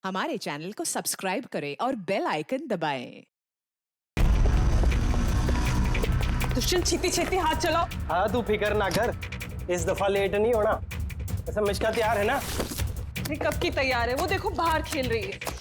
हमारे चैनल को सब्सक्राइब करें और बेल आइकन दबाएं। दुष्यंत छेती छेती हाथ चलाओ। हाँ तू फिक्र ना कर, इस दफा लेट नहीं होना। ऐसा मिष्का तैयार है ना? अरे कब की तैयार है, वो देखो बाहर खेल रही है।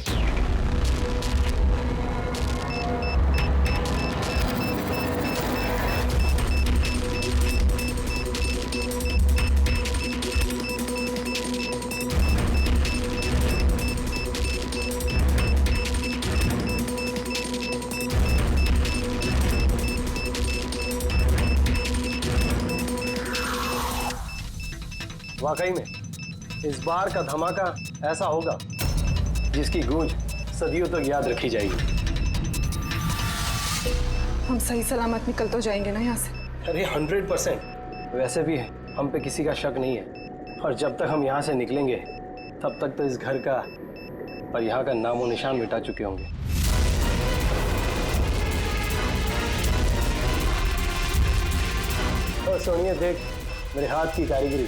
वाकई में इस बार का धमाका ऐसा होगा जिसकी गूंज सदियों तक याद रखी जाएगी। हम सही सलामत निकल तो जाएंगे ना यहाँ से? अरे 100%। वैसे भी हम पे किसी का शक नहीं है, और जब तक हम यहाँ से निकलेंगे तब तक तो इस घर का और यहाँ का नामो निशान मिटा चुके होंगे। और सोनिया देख मेरे हाथ की कारीगरी,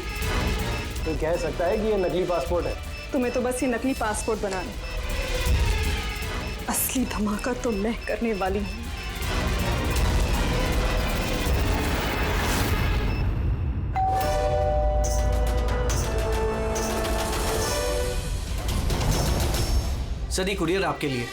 तो कह सकता है कि ये नकली पासपोर्ट है। तुम्हें तो बस ये नकली पासपोर्ट बनाने, असली धमाका तो मैं करने वाली हूँ। सर ये कुरियर आपके लिए।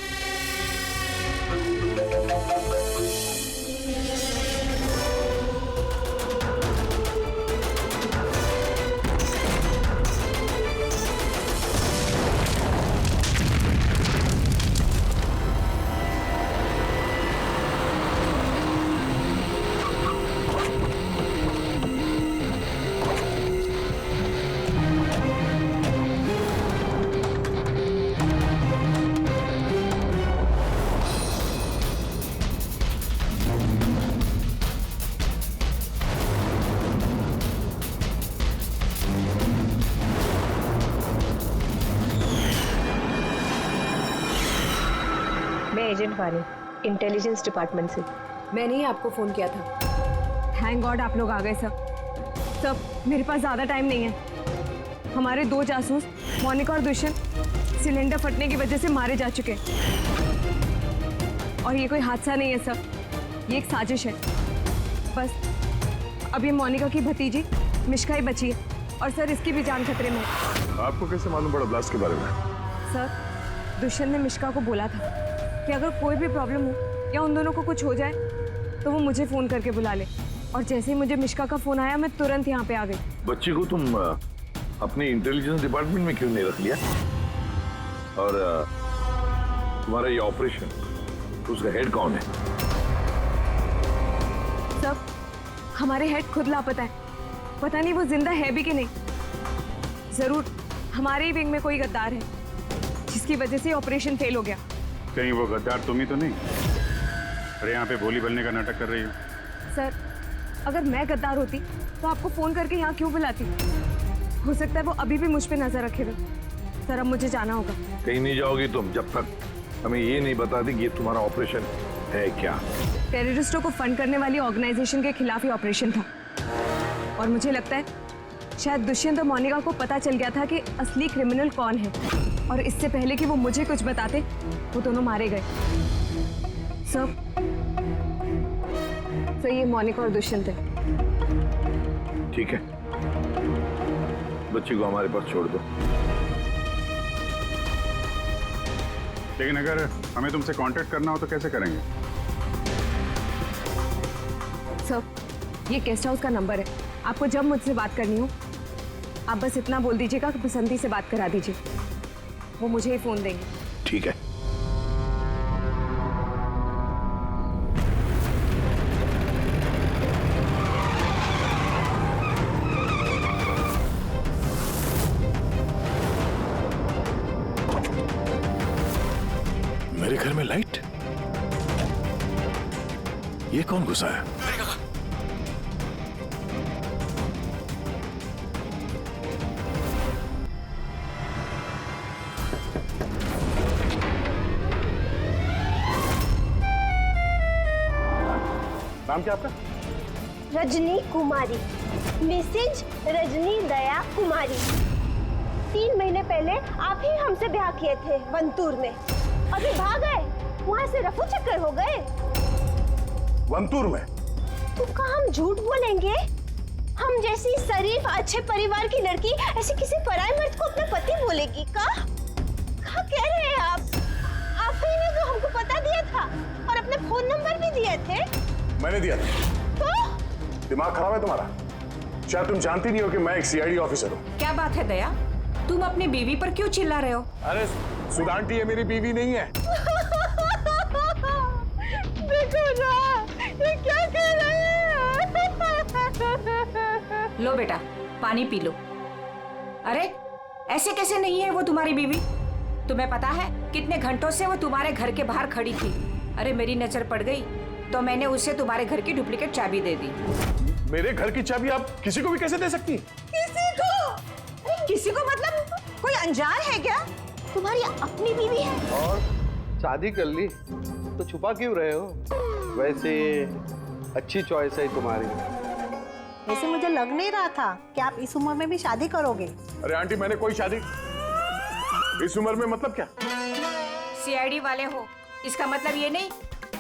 मैं एजेंट वानी, इंटेलिजेंस डिपार्टमेंट से। मैंने ही आपको फ़ोन किया था। थैंक गॉड आप लोग आ गए सब मेरे पास ज़्यादा टाइम नहीं है। हमारे 2 जासूस मोनिका और दुष्यंत सिलेंडर फटने की वजह से मारे जा चुके हैं। और ये कोई हादसा नहीं है सर, ये एक साजिश है। बस अब ये मोनिका की भतीजी मिष्का ही बची है, और सर इसकी भी जान खतरे में है। आपको कैसे मालूम पड़ा ब्लास्ट के बारे में? सर दुष्यंत ने मिष्का को बोला था कि अगर कोई भी प्रॉब्लम हो या उन दोनों को कुछ हो जाए तो वो मुझे फ़ोन करके बुला ले। और जैसे ही मुझे मिष्का का फ़ोन आया मैं तुरंत यहाँ पे आ गई। बच्ची को तुम अपने इंटेलिजेंस डिपार्टमेंट में क्यों नहीं रख लिया? और तुम्हारा ये ऑपरेशन, उसका हेड कौन है? सब हमारे हेड खुद लापता है, पता नहीं वो जिंदा है भी कि नहीं। जरूर हमारे ही विंग में कोई गद्दार है जिसकी वजह से ऑपरेशन फेल हो गया। कहीं वो गद्दार तुम ही तो नहीं? अरे यहाँ पे बोली बनने का नाटक कर रही हो। सर अगर मैं गद्दार होती तो आपको फोन करके यहाँ क्यों बुलाती? हो सकता है वो अभी भी मुझ पे नजर रखे हुए। सर अब मुझे जाना होगा। कहीं नहीं जाओगी तुम जब तक हमें ये नहीं बता दी कि ये तुम्हारा ऑपरेशन है क्या। टेररिस्टों को फंड करने वाली ऑर्गेनाइजेशन के खिलाफ ही ऑपरेशन था, और मुझे लगता है शायद दुष्यंत और मोनिका को पता चल गया था कि असली क्रिमिनल कौन है, और इससे पहले कि वो मुझे कुछ बताते वो दोनों मारे गए। सर ये मोनिका और दुष्यंत है। ठीक है, बच्ची को हमारे पास छोड़ दो। लेकिन अगर हमें तुमसे कांटेक्ट करना हो तो कैसे करेंगे? सर ये गेस्ट हाउस का नंबर है, आपको जब मुझसे बात करनी हो आप बस इतना बोल दीजिएगा कि बसंती से बात करा दीजिए, वो मुझे ही फोन देंगे। ठीक है। मेरे घर में लाइट? ये कौन घुसा है? नाम क्या आपका? रजनी कुमारी, मिसेज रजनी दया कुमारी। 3 महीने पहले आप ही हमसे ब्याह किए थे वंतूर में, अभी भाग गए, वहाँ से रफू चक्कर हो गए। वंतूर में? तो क्या हम झूठ बोलेंगे? हम जैसी शरीफ अच्छे परिवार की लड़की ऐसे किसी पराये मर्द को अपना पति बोलेगी का कह रहे हैं आप? आप ही ने तो हमको पता दिया था और अपने फोन नंबर भी दिए थे। मैंने दिया था। तो दिमाग खराब है तुम्हारा? शायद तुम जानती नहीं हो कि मैं एक सीआईडी ऑफिसर हूँ। क्या बात है दया, तुम अपनी बीवी पर क्यों चिल्ला रहे हो? अरे सुधांटी ये मेरी बीवी नहीं है। देखो ना, ये क्या कह रहे हैं? लो बेटा, पानी पी लो। अरे ऐसे कैसे नहीं है वो तुम्हारी बीवी? तुम्हें पता है कितने घंटों से वो तुम्हारे घर के बाहर खड़ी थी। अरे मेरी नजर पड़ गई तो मैंने उसे तुम्हारे घर की डुप्लीकेट चाबी दे दी। मेरे घर की चाबी आप किसी को भी कैसे दे सकती? किसी को? किसी को मतलब कोई अनजान है क्या? तुम्हारी अपनी बीवी है। और शादी कर ली तो छुपा क्यों रहे हो? वैसे अच्छी चॉइस है तुम्हारी। वैसे मुझे लग नहीं रहा था कि आप इस उम्र में भी शादी करोगे। अरे आंटी, मैंने कोई शादी इस उम्र में मतलब क्या? सीआईडी वाले हो, इसका मतलब ये नहीं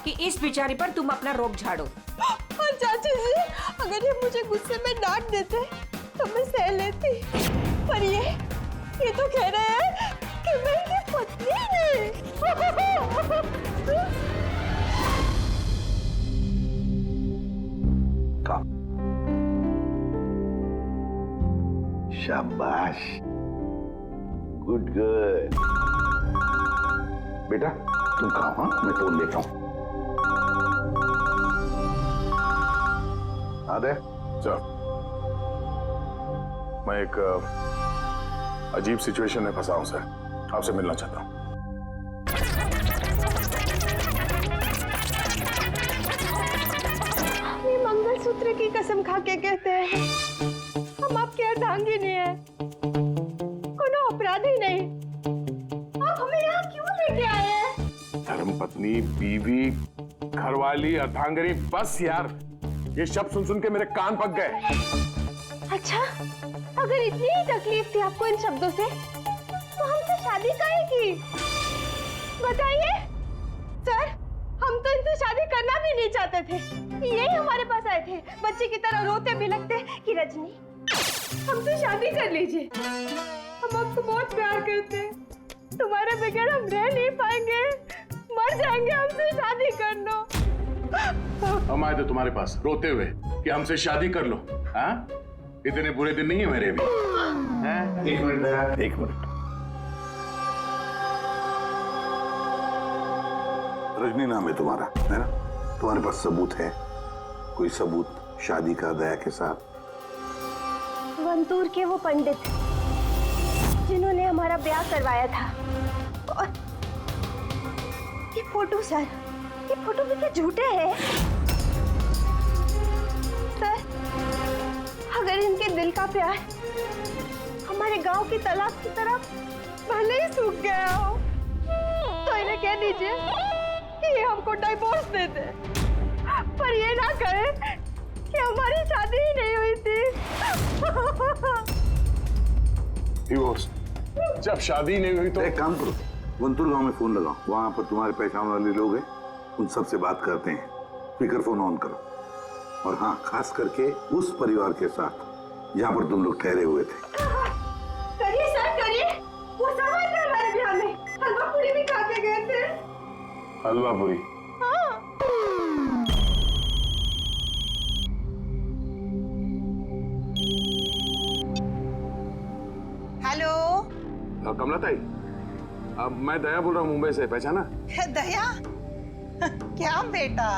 कि इस बेचारी पर तुम अपना रोब झाड़ो। और चाची जी, अगर ये मुझे गुस्से में डांट देते तो मैं सह लेती, पर ये तो कह रहे हैं कि मैं इनकी पत्नी नहीं। शाबाश, गुड गर्ल। बेटा तुम खाओ, हाँ मैं तोड़ लेता हूँ। आदे सर, मैं एक अजीब सिचुएशन में फंसा हूं सर, आपसे मिलना चाहता हूं। ये मंगलसूत्र की कसम खा के कहते हैं हम आपके अर्धांगिनी है, कोनो अपराधी नहीं। आप हमें यहाँ क्यों लेके आए हैं? धर्मपत्नी, बीवी, घरवाली, अर्धांगिनी, बस यार ये शब्द सुन सुन के मेरे कान पक गए। अच्छा, अगर इतनी ही तकलीफ थी आपको इन शब्दों से, तो हमसे शादी काहे की? बताइए सर, हम तो इनसे शादी करना भी नहीं चाहते थे। यही हमारे पास आए थे, बच्चे की तरह रोते बिलखते कि रजनी हमसे शादी कर लीजिए, हम आपको बहुत प्यार करते हैं, तुम्हारे बगैर हम रह नहीं पाएंगे, मर जाएंगे, हमसे शादी कर लो। हम आए थे तुम्हारे पास रोते हुए कि हमसे शादी कर लो। हाँ, इतने बुरे दिन नहीं है मेरे भी। एक मिनट, एक मिनट। रजनी नाम है तुम्हारा, है ना? तुम्हारे पास सबूत है? कोई सबूत शादी का दया के साथ? वंतूर के वो पंडित जिन्होंने हमारा ब्याह करवाया था, और ये फोटो सर, ये फोटो भी क्या झूठे हैं? सर, अगर इनके दिल का प्यार हमारे गांव की तालाब की तरह भले ही सूख गया हो, तो इन्हें कह दीजिए कि ये हमको डिवोर्स दे दे, पर ये ना कहे कि हमारी शादी ही नहीं हुई थी। डिवोर्स? जब शादी नहीं हुई तो एक काम करो, वंतूर गांव में फोन लगाओ, वहां पर तुम्हारे पहचान वाले लोग हैं, उन सब से बात करते हैं। स्पीकर फोन ऑन करो, और हाँ, खास करके उस परिवार के साथ जहां पर तुम लोग ठहरे हुए थे। करिए सर, करिए। वो सब आए थे हमारे ब्याह में, हलवा पूरी भी खा के गए थे। हलवा पूरी? हाँ। हेलो कमला ताई, मैं दया बोल रहा हूँ मुंबई से, पहचाना? दया? क्या बेटा,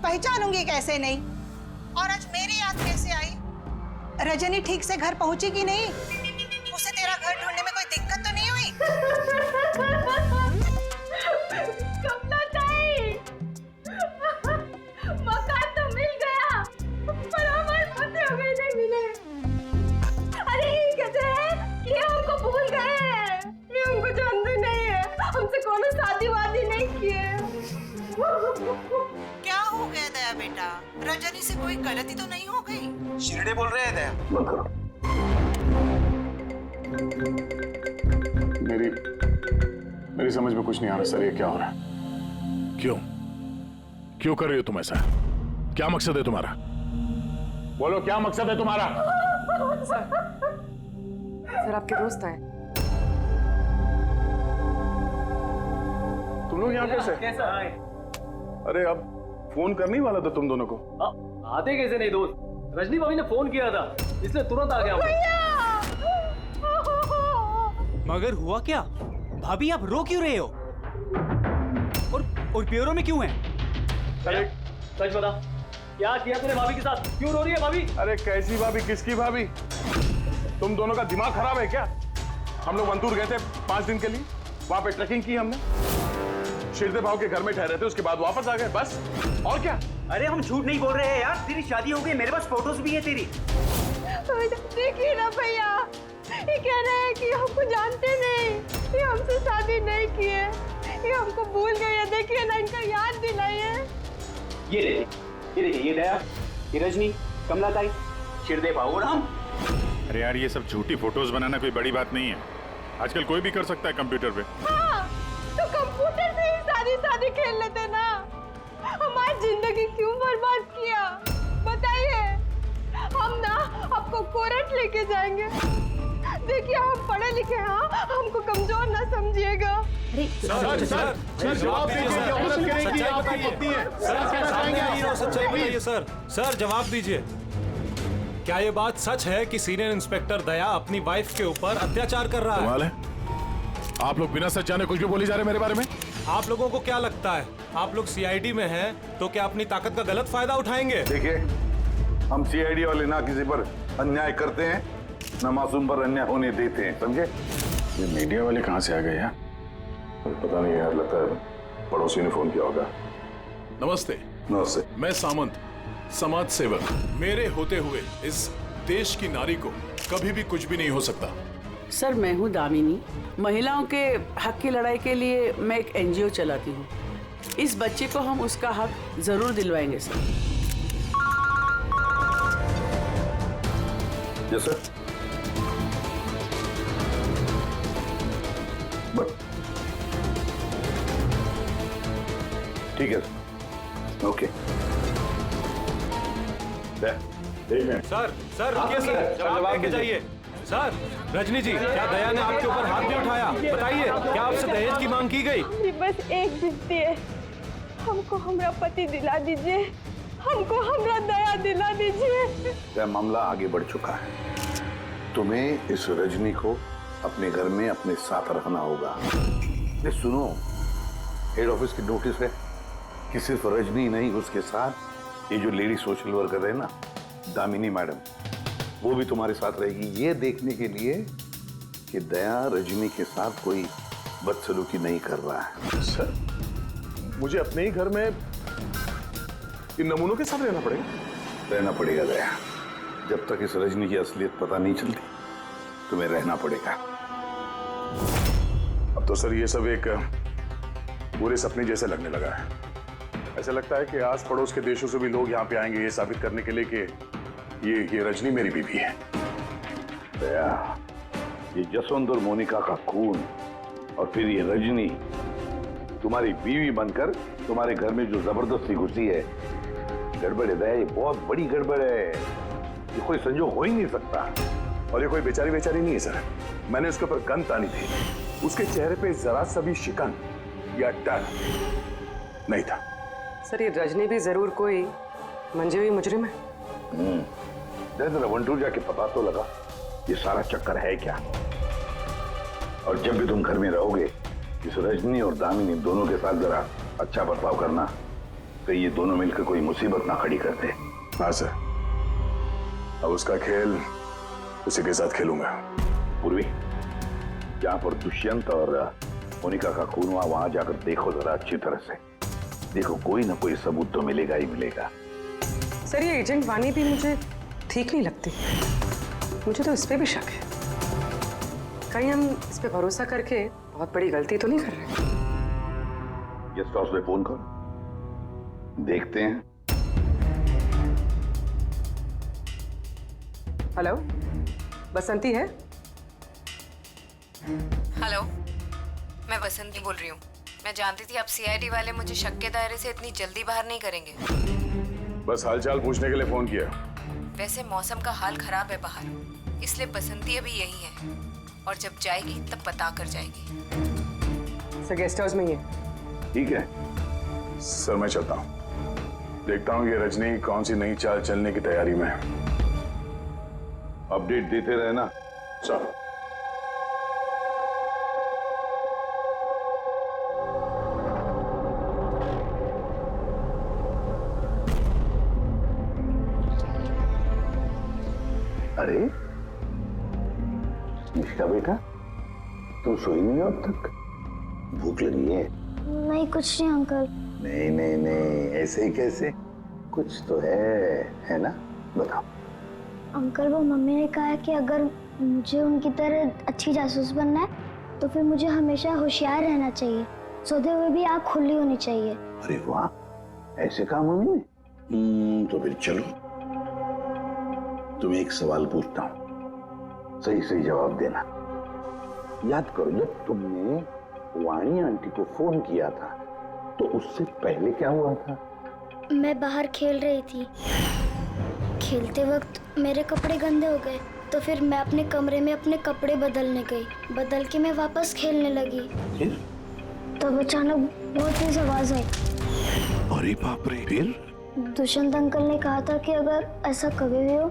पहचानूंगी कैसे नहीं? और आज मेरी याद कैसे आई? रजनी ठीक से घर पहुंची कि नहीं? उसे तेरा घर ढूंढने में कोई दिक्कत तो नहीं हुई? कमला ताई, मकान तो मिल गया, पर हमारे पते हमें नहीं मिले। अरे ये कहते हैं कि हमको भूल गए हैं, ये हमको जानते नहीं है, हमसे कोनो शादी वादी नहीं किए। क्या हो गया दया बेटा? रजनी से कोई गलती तो नहीं हो गई? शिरडे बोल रहे हैं दया? बंद करो। मेरी समझ में कुछ नहीं आ रहा सर, ये क्या हो रहा है? क्यों कर रही हो तुम ऐसा? क्या मकसद है तुम्हारा? बोलो क्या मकसद है तुम्हारा? सर आपके दोस्त आए। तुम लोग यहाँ कैसे? अरे अब फोन करने ही वाला था तुम दोनों को। आते कैसे नहीं दोस्त? रजनी भाभी ने फोन किया था, इसलिए तुरंत आ गया हूँ। मगर हुआ क्या? भाभी आप रो क्यों रहे हो? और प्योरो में क्यों हैं? अरे सच बता, क्या किया तूने भाभी के साथ? क्यों रो रही है भाभी? अरे कैसी भाभी, किसकी भाभी? तुम दोनों का दिमाग खराब है क्या? हम लोग वंतूर गए थे 5 दिन के लिए, वहां पे ट्रैकिंग की हमने, शिरदे भाव के घर में ठहरे थे, उसके बाद वापस आ गए, बस। और क्या? अरे हम झूठ नहीं बोल रहे हैं यार, तेरी शादी हो गई, मेरे पास फोटोज भी है तेरी। देखिए ना भैया, ये कह रहे हैं कि हमको जानते नहीं, ये हमसे शादी नहीं की है, ये हमको भूल गई है। देखिए ना, इनका याद दिलाइए। ये देखिए, ये दया, ये रजनी, कमला ताई, शिरदे भाव और हम। अरे यार, ये सब झूठी फोटोज बनाना कोई बड़ी बात नहीं है। आजकल कोई भी कर सकता है कंप्यूटर पे। हाँ, तो कंप्यूटर से ही शादी खेल लेते ना। हमारी जिंदगी क्यों बर्बाद किया बताइए? हम ना आपको कोर्ट लेके जाएंगे। देखिए हम पढ़े लिखे हैं, हमको कमजोर ना समझिएगा। सर जवाब दीजिए, औरत करेगी आपकी पत्नी है। सच्चाई बताइए सर, जवाब दीजिए। क्या ये बात सच है कि सीनियर इंस्पेक्टर दया अपनी वाइफ के ऊपर अत्याचार कर रहा है? आप लोग बिना सच जाने कुछ भी बोली जा रहे हैं मेरे बारे में। आप लोगों को क्या लगता है, आप लोग सीआईडी में हैं तो क्या अपनी ताकत का गलत फायदा उठाएंगे? देखिए, हम सीआईडी वाले ना किसी पर अन्याय करते हैं, ना मासूम पर अन्याय होने देते हैं, समझे? ये मीडिया वाले कहाँ से आ गए यार? पता नहीं यार, लगता है पड़ोसी ने फोन किया होगा। नमस्ते। नमस्ते। मैं सामंत, समाज सेवक। मेरे होते हुए इस देश की नारी को कभी भी कुछ भी नहीं हो सकता। सर मैं हूँ दामिनी, महिलाओं के हक की लड़ाई के लिए मैं एक एनजीओ चलाती हूँ। इस बच्चे को हम उसका हक जरूर दिलवाएंगे सर। Yes sir. ठीक है, ओके। सर रुकिए सर, जवाब देके जाइए। सर रजनी जी, क्या दया ने आपके ऊपर हाथ भी उठाया? बताइए, क्या आपसे दहेज की मांग की गई? बस एक विनती है, हमको हमरा पति दिला दीजिए, हमको हमरा दया दिला दीजिए। यह मामला आगे बढ़ चुका है, तुम्हें इस रजनी को अपने घर में अपने साथ रखना होगा। ये सुनो, हेड ऑफिस की नोटिस है कि सिर्फ रजनी नहीं, उसके साथ ये जो लेडी सोशल वर्कर है ना, दामिनी मैडम, वो भी तुम्हारे साथ रहेगी, ये देखने के लिए कि दया रजनी के साथ कोई बदसलूकी नहीं कर रहा है। सर, मुझे अपने ही घर में इन नमूनों के साथ रहना पड़ेगा दया। जब तक इस रजनी की असलियत पता नहीं चलती, तुम्हें रहना पड़ेगा। अब तो सर ये सब एक बुरे सपने जैसे लगने लगा है। ऐसा लगता है कि आस पड़ोस के देशों से भी लोग यहाँ पे आएंगे ये साबित करने के लिए कि ये रजनी मेरी बीवी है। दया, ये जसवंत और मोनिका का खून और फिर ये रजनी तुम्हारी बीवी बनकर तुम्हारे घर में जो जबरदस्ती घुसी है, गड़बड़ है दया, ये बहुत बड़ी गड़बड़ है। ये कोई संजोग हो ही नहीं सकता। और ये कोई बेचारी नहीं है सर। मैंने उसके ऊपर गन तानी थी, उसके चेहरे पे जरा सा भी शिकन या डर नहीं था। सर ये रजनी भी जरूर कोई मंजे हुई मुजरिम है। जरा वंटूर जाके पता तो लगा ये सारा चक्कर है क्या। और जब भी तुम घर में रहोगे, इस रजनी और दामिनी दोनों के साथ जरा अच्छा बर्ताव करना, तो ये दोनों मिलकर कोई मुसीबत ना खड़ी करते। हाँ सर, अब उसका खेल उसी के साथ खेलूंगा। पूर्वी, जहां पर दुष्यंत और मोनिका का खून हुआ, वहां जाकर देखो जरा अच्छी तरह से। देखो, कोई ना कोई सबूत तो मिलेगा ही मिलेगा। सर ये एजेंट वानी भी मुझे ठीक नहीं लगती, मुझे तो इस पे भी शक है। कहीं हम इस पे भरोसा करके बहुत बड़ी गलती तो नहीं कर रहे? गेस्ट हाउस में फोन करो, देखते हैं। हेलो, बसंती है? हेलो, मैं बसंती बोल रही हूँ। मैं जानती थी आप सीआईडी वाले मुझे शक के दायरे से इतनी जल्दी बाहर नहीं करेंगे। बस हालचाल पूछने के लिए फोन किया। वैसे मौसम का हाल खराब है बाहर, इसलिए बसंती अभी यही है और जब जाएगी तब पता कर जाएगी। सर गेस्ट हाउस में ही है। ठीक है सर, मैं चलता हूँ। देखता हूँ ये रजनी कौन सी नई चाल चलने की तैयारी में है। अपडेट देते रहे ना। चलो। अरे निष्का बेटा, तुम सोई नहीं हो अब तक? भूख लगी है? नहीं कुछ नहीं अंकल। नहीं नहीं नहीं, ऐसे ही कैसे? कुछ तो है ना? बताओ। अंकल वो मम्मी ने कहा है कि अगर मुझे उनकी तरह अच्छी जासूस बनना है तो फिर मुझे हमेशा होशियार रहना चाहिए, सोते हुए भी आँख खुली होनी चाहिए। अरे वाह, ऐसे कहा मम्मी ने? तो फिर चलो, तुम्हें एक सवाल पूछता हूँ, सही सही जवाब देना। याद करो, जब तुमने वाणी आंटी को फोन किया था तो उससे पहले क्या हुआ था? मैं बाहर खेल रही थी। खेलते वक्त मेरे कपड़े गंदे हो गए तो फिर मैं अपने कमरे में अपने कपड़े बदलने गई। बदल के मैं वापस खेलने लगी। फिर? तब अचानक बहुत तेज आवाज आई। अरे बाप रे! फिर? दुष्यंत अंकल ने कहा था कि अगर ऐसा कभी भी हो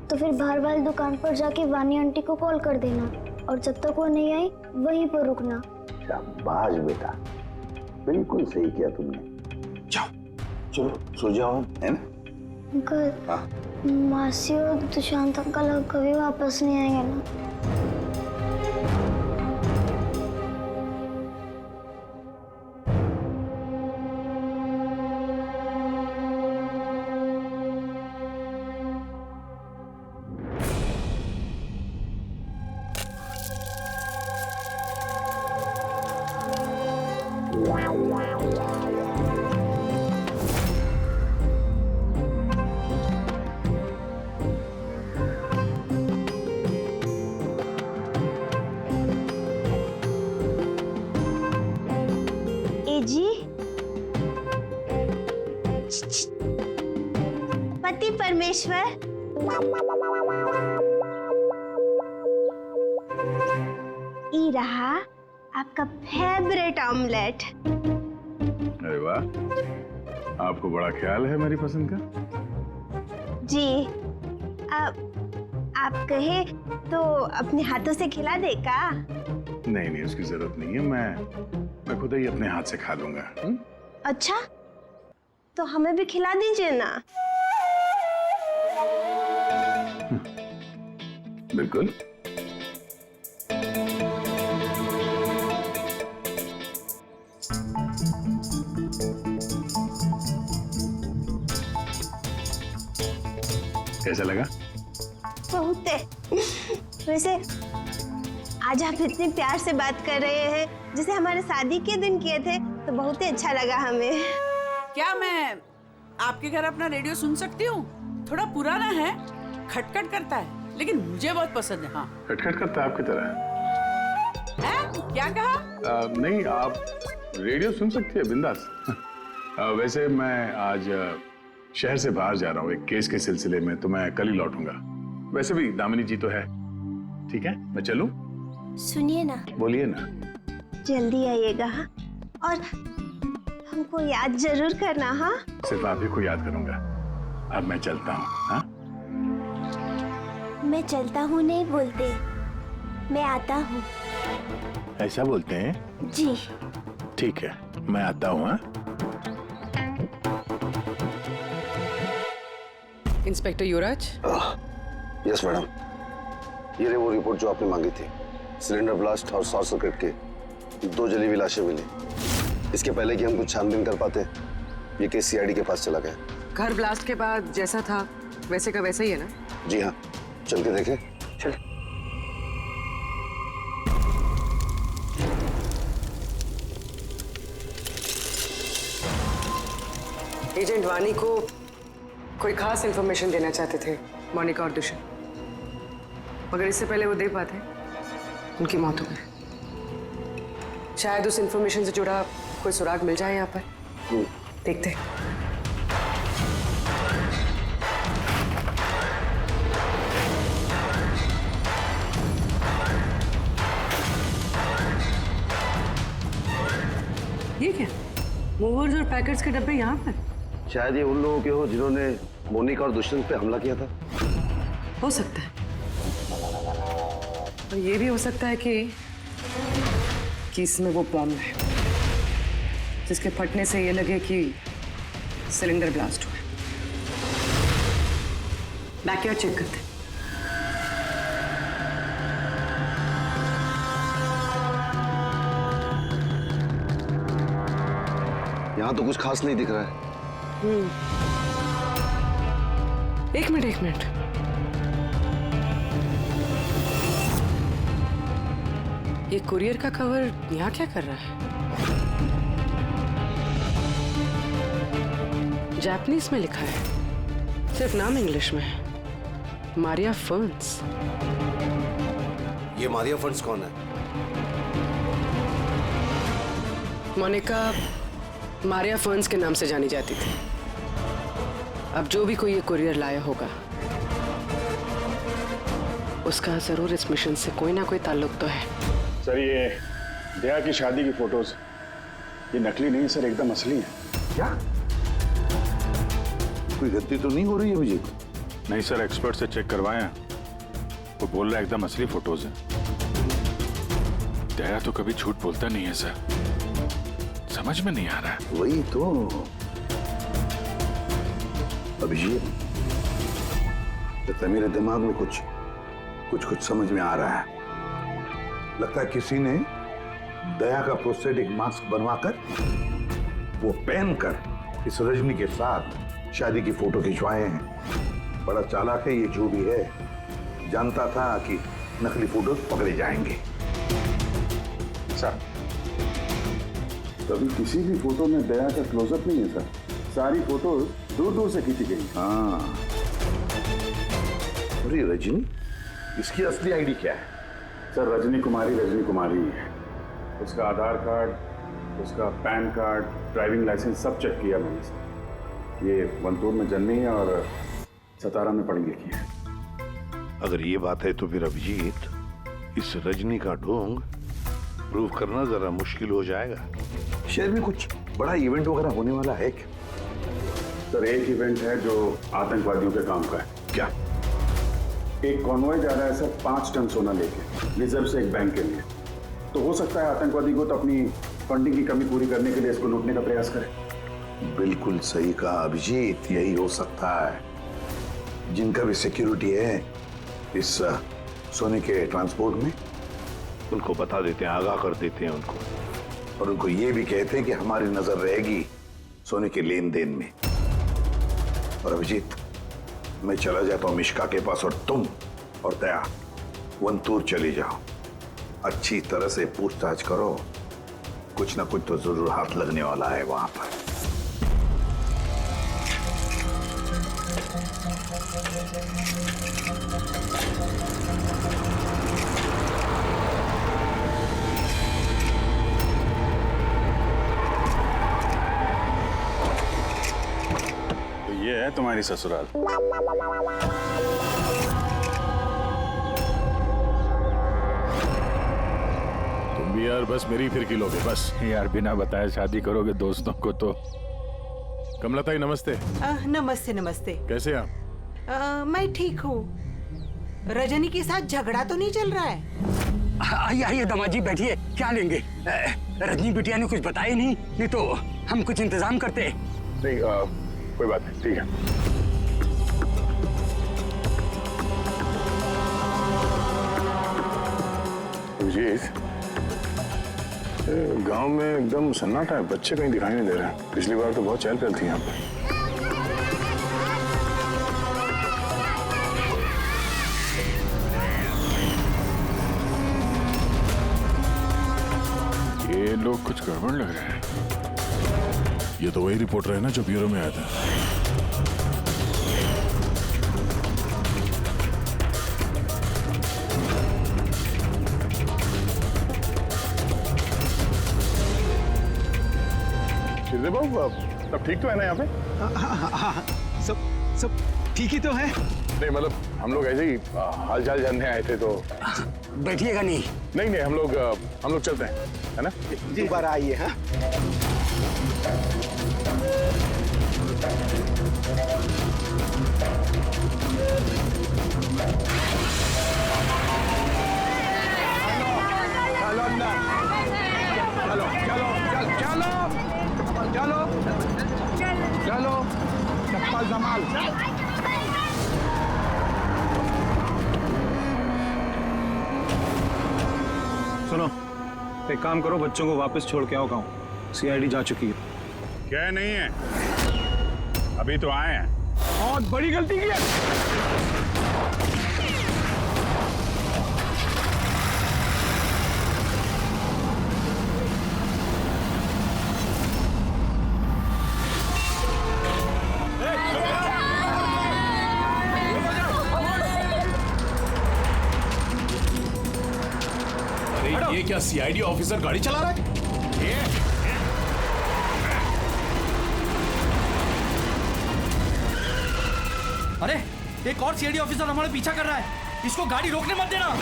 तो फिर बाहर वाली दुकान पर जाके वानी आंटी को कॉल कर देना और जब तक वो नहीं आई वहीं पर रुकना। शाबाश बेटा, बिल्कुल सही किया तुमने। जाओ, चलो सो जाओ, है ना? अंकल, हाँ? मासी और दुष्यंत अंकल कभी वापस नहीं आएंगे ना? जी पति परमेश्वर, ये रहा आपका फेवरेट ऑमलेट। अरे वाह, आपको बड़ा ख्याल है मेरी पसंद का। जी, आप कहे तो अपने हाथों से खिला दे का? नहीं नहीं, उसकी जरूरत नहीं है, मैं खुद ही अपने हाथ से खा लूंगा। अच्छा, तो हमें भी खिला दीजिए ना। बिल्कुल। कैसा लगा? बहुत है। वैसे आज आप इतने प्यार से बात कर रहे हैं जैसे हमारे शादी के दिन किए थे, तो बहुत ही अच्छा लगा हमें। क्या मैं आपके घर अपना रेडियो सुन सकती हूँ? थोड़ा पुराना है, खटखट करता है, लेकिन मुझे बहुत पसंद है। हाँ, खटखट करता है आपकी तरह है? क्या कहा? नहीं, आप रेडियो सुन सकती है बिंदास। वैसे मैं आज शहर से बाहर जा रहा हूँ एक केस के सिलसिले में, तो मैं कल ही लौटूंगा। वैसे भी दामिनी जी तो है। ठीक है, मैं चलूं? सुनिए ना। बोलिए ना। जल्दी आइएगा और हमको याद जरूर करना। हाँ, सिर्फ आप ही को याद करूंगा। अब मैं चलता हूँ। हाँ? मैं चलता हूँ नहीं बोलते, मैं आता हूँ। ऐसा बोलते हैं? जी। ठीक है, मैं आता हूँ। हाँ? इंस्पेक्टर युवराज। यस मैडम, ये रही वो रिपोर्ट जो आपने मांगी थी। सिलेंडर ब्लास्ट और शॉर्ट सर्किट के 2 जली हुई लाशें मिली। इसके पहले कि हम कुछ छानबीन कर पाते, ये केस सीआईडी के पास चला गया। घर ब्लास्ट के बाद जैसा था वैसे का वैसा ही है ना? जी हाँ, चल के देखें। चल। एजेंट वानी को कोई खास इंफॉर्मेशन देना चाहते थे मोनिका और दुष्यंत, मगर इससे पहले वो दे पाते उनकी मौत हो गई। शायद उस इंफॉर्मेशन से जुड़ा कोई सुराग मिल जाए यहाँ पर। देखते हैं। ये क्या? मूवर्स और पैकेट्स के डब्बे यहाँ पर? शायद ये उन लोगों के हो जिन्होंने मोनिका और दुष्यंत पे हमला किया था। हो सकता है। और ये भी हो सकता है कि इसमें वो बॉम्ब है जिसके फटने से ये लगे कि सिलेंडर ब्लास्ट हुआ। बैकयार्ड चेक करते हैं। यहाँ तो कुछ खास नहीं दिख रहा है। एक मिनट। ये कुरियर का कवर यहाँ क्या कर रहा है? जापानीज में लिखा है, सिर्फ नाम इंग्लिश में है, मारिया फर्न्स। ये मारिया फर्न्स कौन है? मोनिका मारिया फर्न्स के नाम से जानी जाती थी। अब जो भी कोई ये कुरियर लाया होगा उसका जरूर इस मिशन से कोई ना कोई ताल्लुक तो है। सर ये दया की शादी की फोटोज ये नकली नहीं सर, एकदम असली है। क्या? कोई गलती तो नहीं हो रही है मुझे? नहीं सर, एक्सपर्ट से चेक करवाए हैं, वो बोल रहा है एकदम असली फोटोज है। दया तो कभी झूठ बोलता नहीं है सर, समझ में नहीं आ रहा है। वही तो अभिजीत, लगता है मेरे दिमाग में कुछ समझ में आ रहा है। लगता है किसी ने दया का प्रोस्थेटिक मास्क बनवाकर वो पहनकर इस रजनी के साथ शादी की फोटो खिंचवाए हैं। बड़ा चालाक है ये जो भी है, जानता था कि नकली फोटोज पकड़े जाएंगे। सर कभी किसी भी फोटो में दया का क्लोजअप नहीं है सर, सारी फोटोज दूर से खींची गई। हाँ, अरे रजनी, इसकी असली आईडी क्या है? सर रजनी कुमारी है। उसका आधार कार्ड, उसका पैन कार्ड, ड्राइविंग लाइसेंस सब चेक किया मैंने सर। ये वंतूर में जन्मी है और सतारा में पढ़ी लिखी है। अगर ये बात है तो फिर अभिजीत, इस रजनी का ढोंग प्रूव करना जरा मुश्किल हो जाएगा। शहर में कुछ बड़ा इवेंट वगैरह होने वाला है क्या? सर एक इवेंट है जो आतंकवादियों के काम का है। क्या? एक कॉन्वॉय जा रहा है सर 5 टन सोना लेके रिजर्व से एक बैंक के लिए। तो हो सकता है आतंकवादी को तो अपनी फंडिंग की कमी पूरी करने के लिए इसको लूटने का प्रयास करें। बिल्कुल सही कहा अभिजीत, यही हो सकता है। जिनका भी सिक्योरिटी है इस सोने के ट्रांसपोर्ट में, उनको बता देते हैं, आगाह कर देते हैं उनको, और उनको ये भी कहते हैं कि हमारी नजर रहेगी सोने के लेन देन में। और अभिजीत, मैं चला जाता हूं मिश्का के पास और तुम और दया वंतूर चले जाओ। अच्छी तरह से पूछताछ करो, कुछ ना कुछ तो जरूर हाथ लगने वाला है वहां पर। तो ये है तुम्हारी ससुराल। भी यार बस मेरी फिरकी लोगे बस। यार बिना बताए शादी करोगे दोस्तों को तो। कमलाताई नमस्ते। नमस्ते नमस्ते। कैसे आप? मैं ठीक हूँ। रजनी के साथ झगड़ा तो नहीं चल रहा है? आइए आइए दामाद जी बैठिए, क्या लेंगे? रजनी बिटिया ने कुछ बताया नहीं तो हम कुछ इंतजाम करते। नहीं कोई बात नहीं, ठीक है। गांव में एकदम सन्नाटा है, बच्चे कहीं दिखाई नहीं दे रहे हैं। पिछली बार तो बहुत चहल पहल थी यहाँ पे। ये लोग कुछ गड़बड़ लग रहे हैं। ये तो वही रिपोर्टर है ना जो ब्यूरो में आया था। शिरदे बाबू सब ठीक तो है ना यहाँ पे? हाँ, सब ठीक ही तो है। नहीं मतलब हम लोग ऐसे ही हालचाल जानने आए थे तो। बैठिएगा नहीं? नहीं हम लोग चलते हैं, है ना? दोबारा आइए। हाँ चलो चप्पल संभाल। सुनो, एक काम करो, बच्चों को वापस छोड़ के आओ। गाँव सीआईडी जा चुकी है। क्या नहीं है, अभी तो आए हैं। बहुत बड़ी गलती की है। ये क्या सीआईडी ऑफिसर गाड़ी चला रहा है? अरे एक और सीआईडी ऑफिसर हमारा पीछा कर रहा है, इसको गाड़ी रोकने मत देना।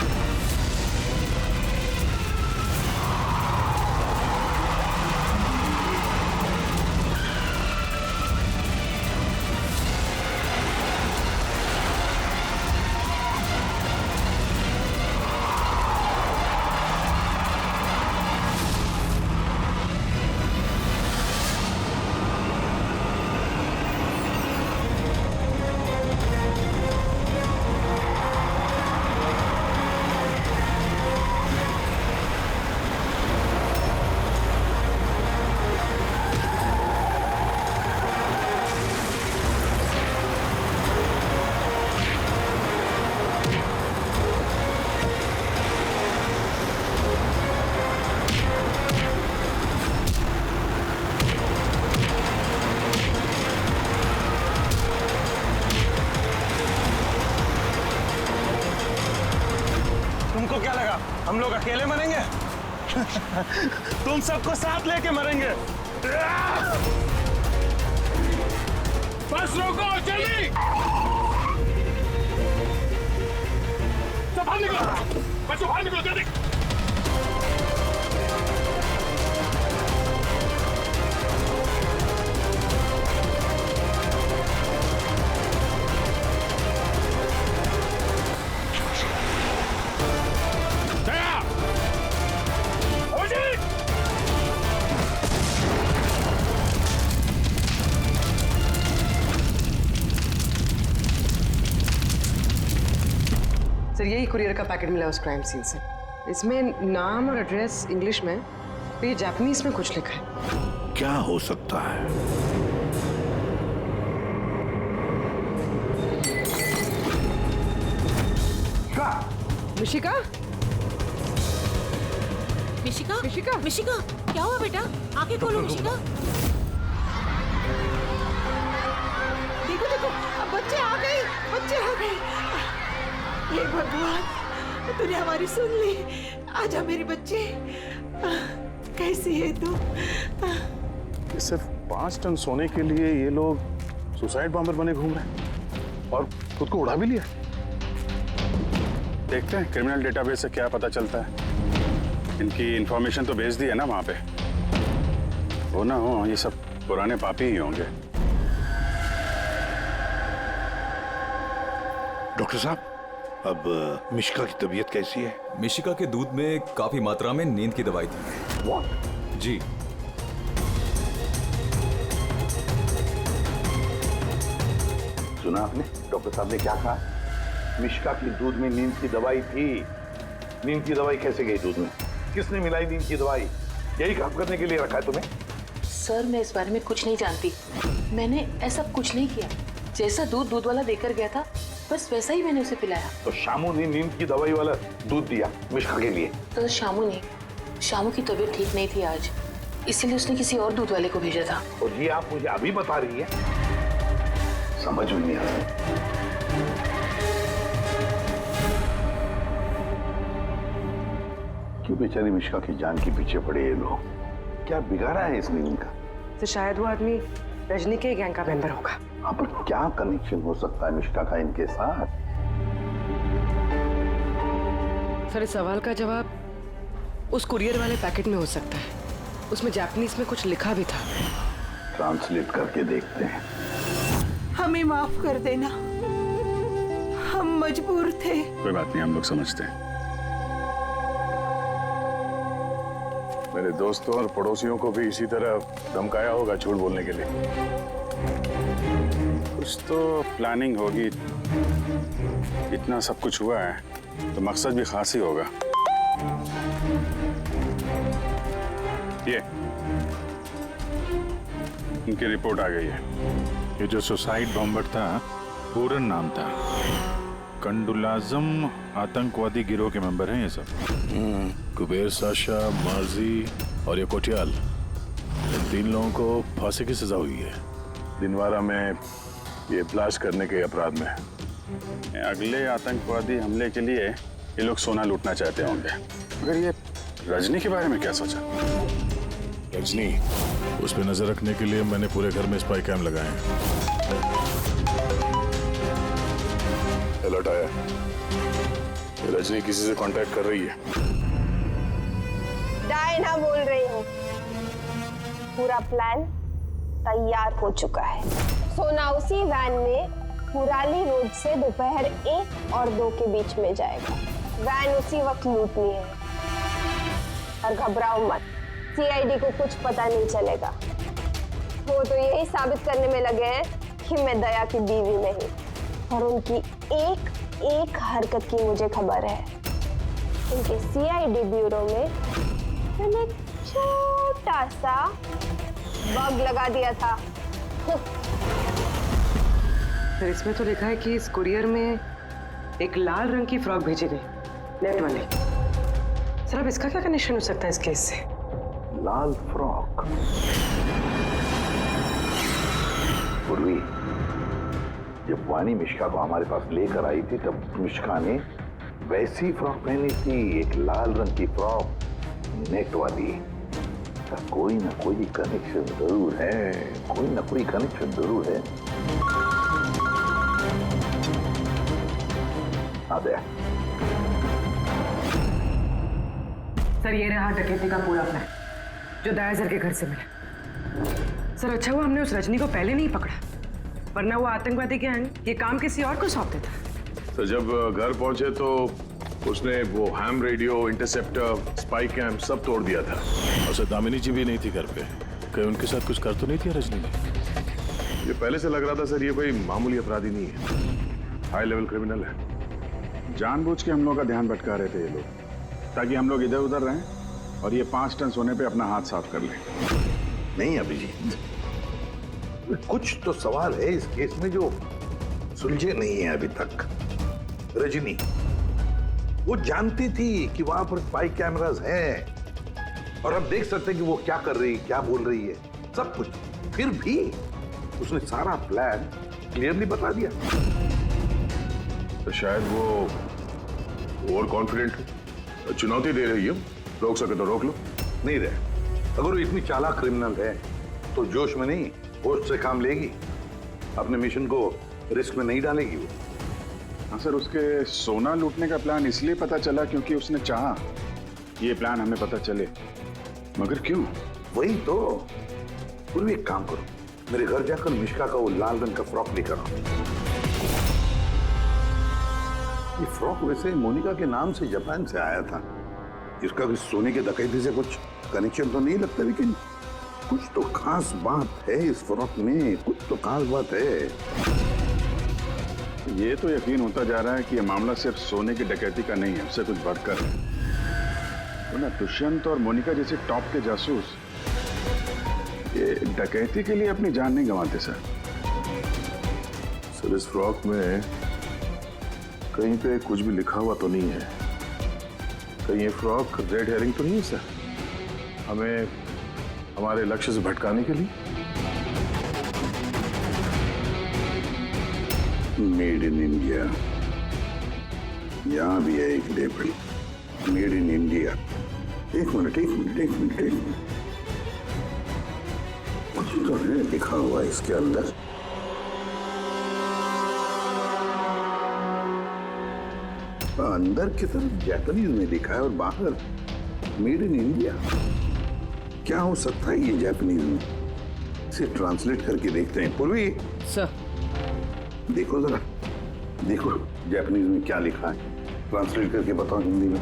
तुमको क्या लगा हम लोग अकेले मरेंगे? तुम सबको साथ लेके मरेंगे। बस रोको, जल्दी सब बाहर निकलो, बच्चों बाहर निकलो जल्दी। सर यही कुरियर का पैकेट मिला उस क्राइम सीन से। इसमें नाम और एड्रेस इंग्लिश में, तो ये जापानीज में कुछ लिखा है। क्या हो सकता है? मिशिका? मिशिका? मिशिका? मिशिका? क्या हुआ बेटा? आंखें खोलो मिशिका। देखो देखो, अब बच्चे आ गए, बच्चे आ गए। हे भगवान, तूने हमारी सुन ली। आजा मेरे बच्चे। कैसी है तू? सिर्फ 5 टन सोने के लिए ये लोग सुसाइड बॉम्बर बने घूम रहे हैं और खुद को उड़ा भी लिया। देखते हैं क्रिमिनल डेटाबेस से क्या पता चलता है। इनकी इंफॉर्मेशन तो भेज दी है ना वहां पे। हो ना हो, ये सब पुराने पापी ही होंगे। डॉक्टर साहब, अब मिशिका की तबीयत कैसी है? मिशिका के दूध में काफी मात्रा में नींद की दवाई थी। What? जी। सुना आपने डॉक्टर साहब ने क्या कहा? मिशिका की दूध में नींद की दवाई थी। नींद की दवाई कैसे गई दूध में? किसने मिलाई नींद की दवाई? यही काम करने के लिए रखा है तुम्हें? सर मैं इस बारे में कुछ नहीं जानती। मैंने ऐसा कुछ नहीं किया। जैसा दूध वाला देकर गया था बस वैसा ही मैंने उसे पिलाया। तो शामू ने नींद की दवाई वाला दूध दिया मिशिका के लिए? तो शामू की तबीयत ठीक नहीं थी आज, इसीलिए उसने किसी और दूध वाले को भेजा था। और ये आप मुझे अभी बता रही है? समझ में नहीं आ रहा। क्यों बेचारी मिशिका की जान के पीछे पड़े ये लोग? क्या बिगाड़ा है इसने इनका? तो शायद वो आदमी रजनी के गैंग का मेंबर होगा। हाँ, पर क्या कनेक्शन हो सकता है मिश्का का इनके साथ? सर, इस सवाल का जवाब उस कुरियर वाले पैकेट में हो सकता है। उसमें जापानीज में कुछ लिखा भी था। ट्रांसलेट करके देखते हैं। हमें माफ कर देना, हम मजबूर थे। कोई बात नहीं, हम लोग समझते हैं। मेरे दोस्तों और पड़ोसियों को भी इसी तरह धमकाया होगा झूठ बोलने के लिए। कुछ तो प्लानिंग होगी। इतना सब कुछ हुआ है तो मकसद भी खास ही होगा। ये इनकी रिपोर्ट आ गई है। ये जो सुसाइड बॉम्बर था, पूरन नाम था, कंडुलाजम आतंकवादी गिरोह के मेंबर हैं ये सब। कुबेर साशा, मार्जी और ये कोटियाल, इन 3 लोगों को फांसी की सजा हुई है दिनवारा में ये ब्लास्ट करने के अपराध में। अगले आतंकवादी हमले के लिए ये लोग सोना लूटना चाहते होंगे। मगर ये रजनी के बारे में क्या सोचा? रजनी, उस पर नजर रखने के लिए मैंने पूरे घर में स्पाई कैम लगाए हैं। अलर्ट आया, रजनी किसी से कांटेक्ट कर रही है। डायना बोल रही हूँ। पूरा प्लान तैयार हो चुका है। सोना उसी वैन में मुराली रोड से दोपहर 1 और 2 के बीच में जाएगा। वैन उसी वक्त लूटनी है। और घबराओ मत, सीआईडी को कुछ पता नहीं चलेगा। वो तो यही साबित करने में लगे हैं कि मैं दया की बीवी नहीं, और उनकी एक हरकत की मुझे खबर है। उनके सीआईडी ब्यूरो में मैंने छोटा सा बग लगा दिया था। सर, इसमें तो लिखा है कि इस कुरियर में एक लाल रंग की फ्रॉक भेजी गई, नेट वाली। सर, अब इसका क्या कनेक्शन हो सकता है इस केस से? लाल फ्रॉक? पूर्वी, जब वानी मिश्का को हमारे पास लेकर आई थी तब मिश्का ने वैसी फ्रॉक पहनी थी, एक लाल रंग की फ्रॉक, नेट वाली। तो कोई ना कोई कनेक्शन जरूर है, कोई ना कोई कनेक्शन जरूर है। आ गया। सर, ये रहा डकैती का पूरा प्लान जो दया सर के घर से मिला। सर, अच्छा हुआ हमने उस रजनी को पहले नहीं पकड़ा, वरना वो आतंकवादी गैंग ये काम किसी और को सौंप देता। तो जब घर पहुंचे तो उसने वो ham radio, interceptor, spy cam सब तोड़ दिया था। और दामिनी जी भी नहीं थी घर पे। कहीं उनके साथ कुछ कर तो नहीं थी रजनी ने? ये पहले से लग रहा था सर, ये कोई मामूली अपराधी नहीं है, हाई लेवल क्रिमिनल है। जानबूझ के हम लोग का ध्यान भटका रहे थे ये लोग, ताकि हम लोग इधर उधर रहें और ये 5 टन सोने पे अपना हाथ साफ कर लें। नहीं अभिजीत, कुछ तो सवाल है इस केस में जो सुलझे नहीं है अभी तक। रजनी वो जानती थी कि वहां पर स्पाई कैमरास हैं और अब देख सकते हैं कि वो क्या कर रही, क्या बोल रही है, सब कुछ। फिर भी उसने सारा प्लान क्लियरली बता दिया। तो शायद वो ओवर कॉन्फिडेंट है, चुनौती दे रही है। रोक सके तो रोक लो। नहीं रहे, अगर वो इतनी चालाक क्रिमिनल है तो जोश में नहीं, होश से काम लेगी, अपने मिशन को रिस्क में नहीं डालेगी वो। हाँ सर, उसके सोना लूटने का प्लान इसलिए पता चला क्योंकि उसने चाहा ये प्लान हमें पता चले। मगर क्यों? वही तो। पूर्वी एक काम करो, मेरे घर जाकर मिश्का का वो लाल रंग का फ्रॉक लेकर आओ। ये फ्रॉक वैसे मोनिका के नाम से जापान से आया था। इसका भी सोने के डकैती से कुछ कनेक्शन तो नहीं लगता, लेकिन कुछ तो खास बात है इस फ्रॉक में, कुछ तो खास बात है। ये तो यकीन होता जा रहा है कि ये मामला सिर्फ सोने की डकैती का नहीं है, उससे कुछ बढ़कर है। तो ना दुष्यंत और मोनिका जैसे टॉप के जासूस ये डकैती के लिए अपनी जान नहीं गंवाते सर। सर, इस फ्रॉक में कहीं पे कुछ भी लिखा हुआ तो नहीं है? कहीं ये फ्रॉक रेड हेरिंग तो नहीं है सर, हमें हमारे लक्ष्य से भटकाने के लिए? मेड इन इंडिया, यहां भी है एक लेबल, मेड इन इंडिया। एक मिनट। तो है लिखा हुआ इसके अंदर। अंदर की तरफ जापानीज में लिखा है और बाहर मेड इन इंडिया। क्या हो सकता है ये जापानीज में? इसे ट्रांसलेट करके देखते हैं। पूर्वी सर, देखो जरा, देखो जापानीज में क्या लिखा है, ट्रांसलेट करके बताओ हिंदी में।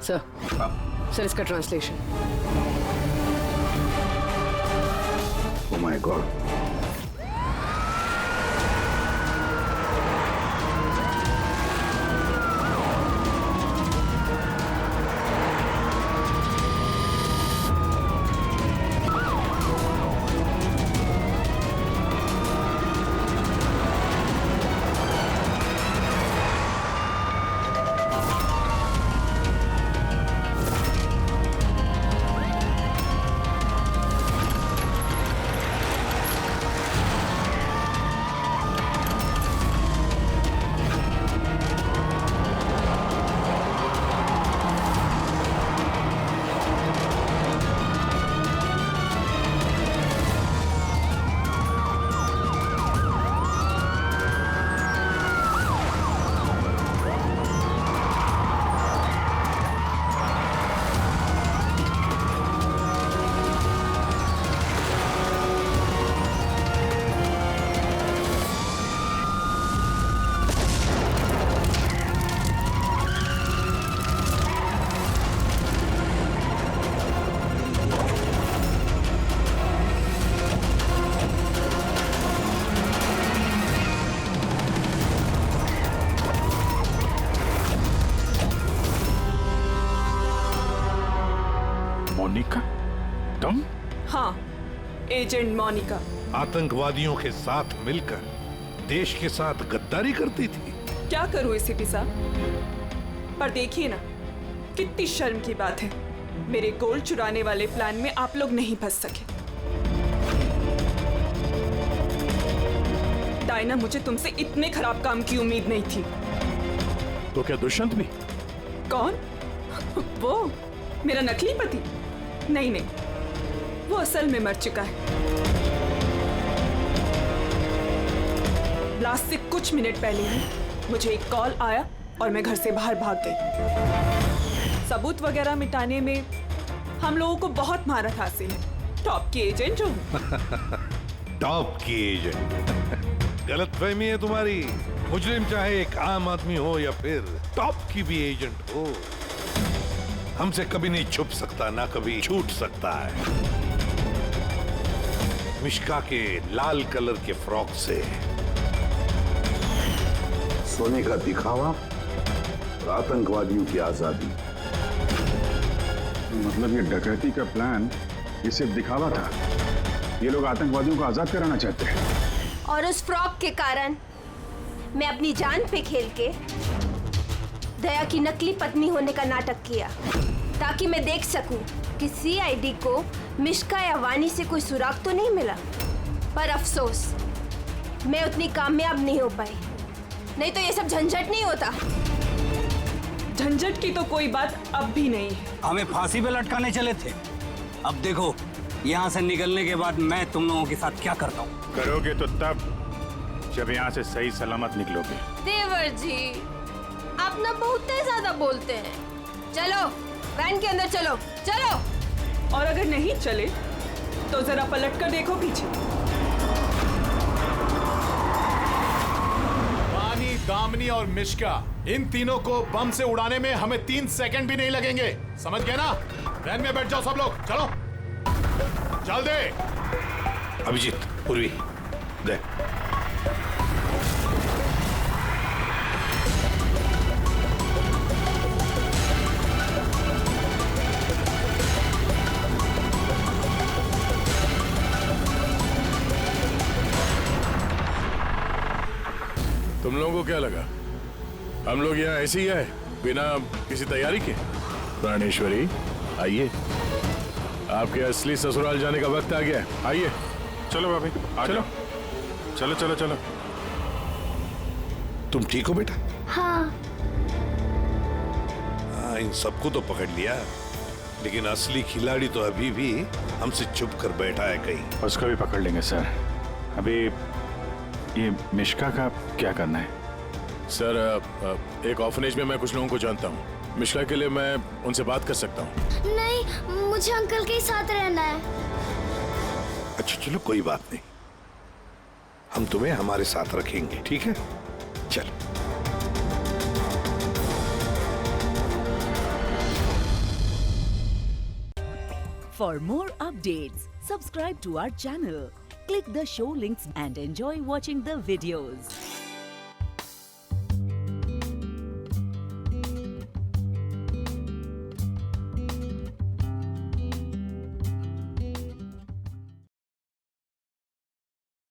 सर, सर इसका translation. Oh my God. Monica, तुम? हाँ, एजेंट मोनिका। आतंकवादियों के साथ मिलकर देश के साथ गद्दारी करती थी। क्या करूं एसीपी साहब, पर देखिए ना, कितनी शर्म की बात है, मेरे गोल्ड चुराने वाले प्लान में आप लोग नहीं फंस सके। डायना, मुझे तुमसे इतने खराब काम की उम्मीद नहीं थी। तो क्या दुष्यंत भी? कौन? वो मेरा नकली पति? नहीं नहीं, वो असल में मर चुका है। ब्लास्ट से कुछ मिनट पहले ही मुझे एक कॉल आया और मैं घर से बाहर भाग गई। सबूत वगैरह मिटाने में हम लोगों को बहुत महारत हासिल है। टॉप की एजेंट हूँ। टॉप की एजेंट? गलतफहमी है तुम्हारी। मुजरिम चाहे एक आम आदमी हो या फिर टॉप की भी एजेंट हो, हमसे कभी नहीं छुप सकता, ना कभी छूट सकता है। मिश्का के लाल कलर के फ्रॉक से सोने का दिखावा और आतंकवादियों की आजादी। मतलब ये डकैती का प्लान ये सिर्फ दिखावा था? ये लोग आतंकवादियों को आजाद कराना चाहते हैं। और उस फ्रॉक के कारण मैं अपनी जान पे खेल के दया की नकली पत्नी होने का नाटक किया, ताकि मैं देख सकूं कि सीआईडी को मिश्का या वानी से कोई सुराग तो नहीं मिला। पर अफसोस, मैं उतनी कामयाब नहीं हो पाई, नहीं तो ये सब झंझट नहीं होता। झंझट की तो कोई बात अब भी नहीं है। हमें फांसी पे लटकाने चले थे, अब देखो यहाँ से निकलने के बाद मैं तुम लोगों के साथ क्या करता हूँ। करोगे तो तब जब यहाँ से सही सलामत निकलोगे। देवर जी, आप ना बहुत ज्यादा बोलते हैं। चलो वैन के अंदर चलो, चलो। और अगर नहीं चले तो जरा पलट कर देखो पीछे। वानी, दामिनी और मिश्का, इन तीनों को बम से उड़ाने में हमें 3 सेकंड भी नहीं लगेंगे। समझ गए ना? वैन में बैठ जाओ सब लोग, चलो चल दे। अभिजीत, पूर्वी दे। तुम लोगों को क्या लगा हम लोग यहाँ ऐसे ही आए बिना किसी तैयारी के? प्राणेश्वरी, आइए, आपके असली ससुराल जाने का वक्त आ गया है। आइए। चलो भाभी, चलो चलो चलो चलो। तुम ठीक हो बेटा? हाँ। इन सबको तो पकड़ लिया, लेकिन असली खिलाड़ी तो अभी भी हमसे छुप कर बैठा है कहीं। उसको भी पकड़ लेंगे सर। अभी ये मिश्का का क्या करना है? सर एक ऑर्फनेज में मैं कुछ लोगों को जानता हूँ। मिश्का के लिए मैं उनसे बात कर सकता हूँ। नहीं, मुझे अंकल के साथ रहना है। अच्छा चलो कोई बात नहीं, हम तुम्हें हमारे साथ रखेंगे, ठीक है? चल। For more updates, subscribe to our channel, click the show links and enjoy watching the videos.